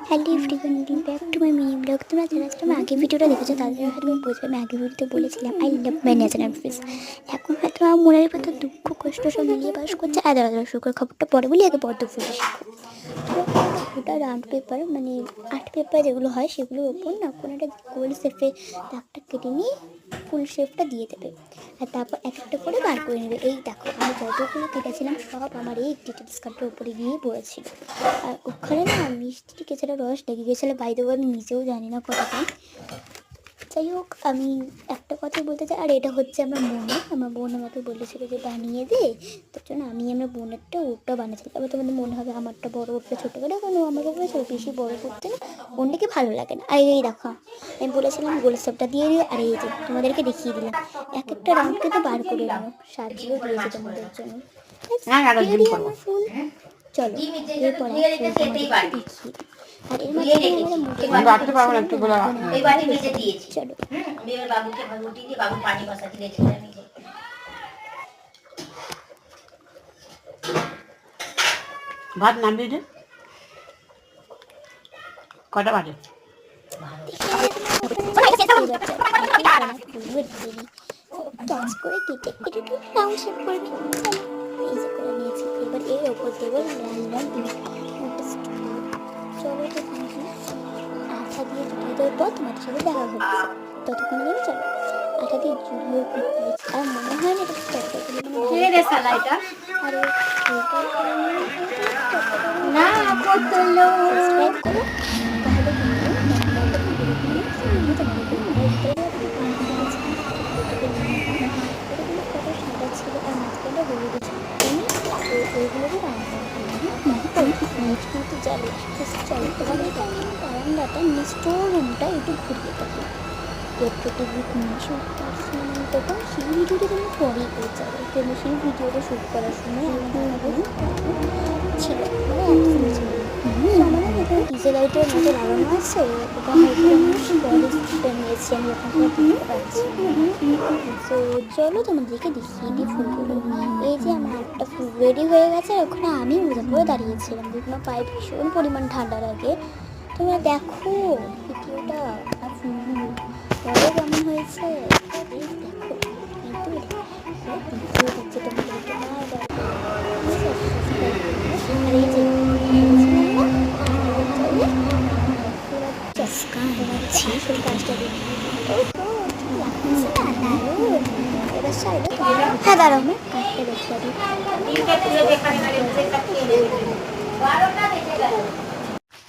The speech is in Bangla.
Hello everyone, welcome back to my mini blog. তোমরা যারা যারা আগে ভিডিওটা দেখেছো তাদের হয়তো আমি বুঝবে, আমি আগে ভিডিওতে বলেছিলাম I love my natural face. এখন হয়তো আমার মনের ভিতর দুঃখ কষ্ট সব মিলিয়ে বাস করছে। আদা সুখের খবরটা পরে বলি, আগে পদ্ম ফুলে শিখো। ওটা রাউন্ড পেপার, মানে আর্ট পেপার যেগুলো হয় সেগুলোর ওপর না কোনো একটা গোল শেপে দাগটা কেটে নিয়ে ফুল শেপটা দিয়ে দেবে, আর তারপর এক একটা করে বার করে নেবে। এই দেখো আমি যতগুলো কেটেছিলাম সব আমার এই ডিটেলস কার্ডের উপরে গিয়ে পড়েছিল। আর ওখানে না মিষ্টি কেঁচাটা রস লেগে গেছিলো, বাইরে আমি নিজেও জানি না কতটা। যাই হোক, আমি একটা কথাই বলতে চাই, আর এটা হচ্ছে আমার বোন আমাকে বলেছিল যে বানিয়ে দে, তার জন্য আমি আমার বোনেরটা ওটা বানিয়েছিলাম। এবার তোমাদের মনে হবে আমারটা বড় ওপরে ছোটো করে, কারণ আমার ওপরে ছোটো বেশি বড় করতে না, অন্যকে ভালো লাগে না। আর এই দেখো আমি বলেছিলাম গোল শেপটা দিয়ে দিও, আর এই যে তোমাদেরকে দেখিয়ে দিলাম এক একটা রাউন্ড কিন্তু বার করে নিও, সাজিয়েও দিয়েছে তোমাদের জন্য। আমার ফুল চলো এরপর দেখিয়ে আর এর মাঝখানে পারবো না, একটু বলে চলো ভাত নামিয়ে দে। কটা বাজে? টস করে কেটে এটা একটু রাউন্ড শেপ করে নিই। এই যে করে নিয়েছি, এবার এর ওপর দেবো লাল লাল চলো তো আঠা দিয়ে জুড়িয়ে দেওয়ার পর তোমাদের সাথে দেখা হচ্ছে। ততক্ষণ ধরে চলো আঠা দিয়ে জুড়িয়ে আর মনে হয় না এটা আরে বারান্দাটা স্টোর রুমটা একটু ঘুরিয়ে দেবো। তখন সেই ভিডিওটা তুমি পরেই করে যাবে, কিন্তু সেই ভিডিওটা শ্যুট করার সময় ছিল মানে ছিল আমাদের এখানে ডিজে লাইটের মতো লাগানো আছে, ওটা হয়তো পরে নিয়েছি আমি, এখন বুঝতে পারছি। তো চলো তোমাদেরকে দেখিয়ে দিই ফুলগুলো। এই যে আমার একটা ফুল রেডি হয়ে গেছে, আর ওখানে আমি উঠে পড়ে দাঁড়িয়েছিলাম, বিভিন্ন পায়ে ভীষণ পরিমাণ ঠান্ডা লাগে। তোমরা দেখো ভিডিওটা আর ফুলগুলো পরে কেমন হয়েছে দেখো, কিন্তু ভিডিও দিচ্ছে তোমাদেরকে না। আর এই যে চস্কা বানাচ্ছি সেই কাজটা দেখি। এবার সাইডে হ্যাঁ দাঁড়াও, আমি কাজটা দেখিয়ে দিই।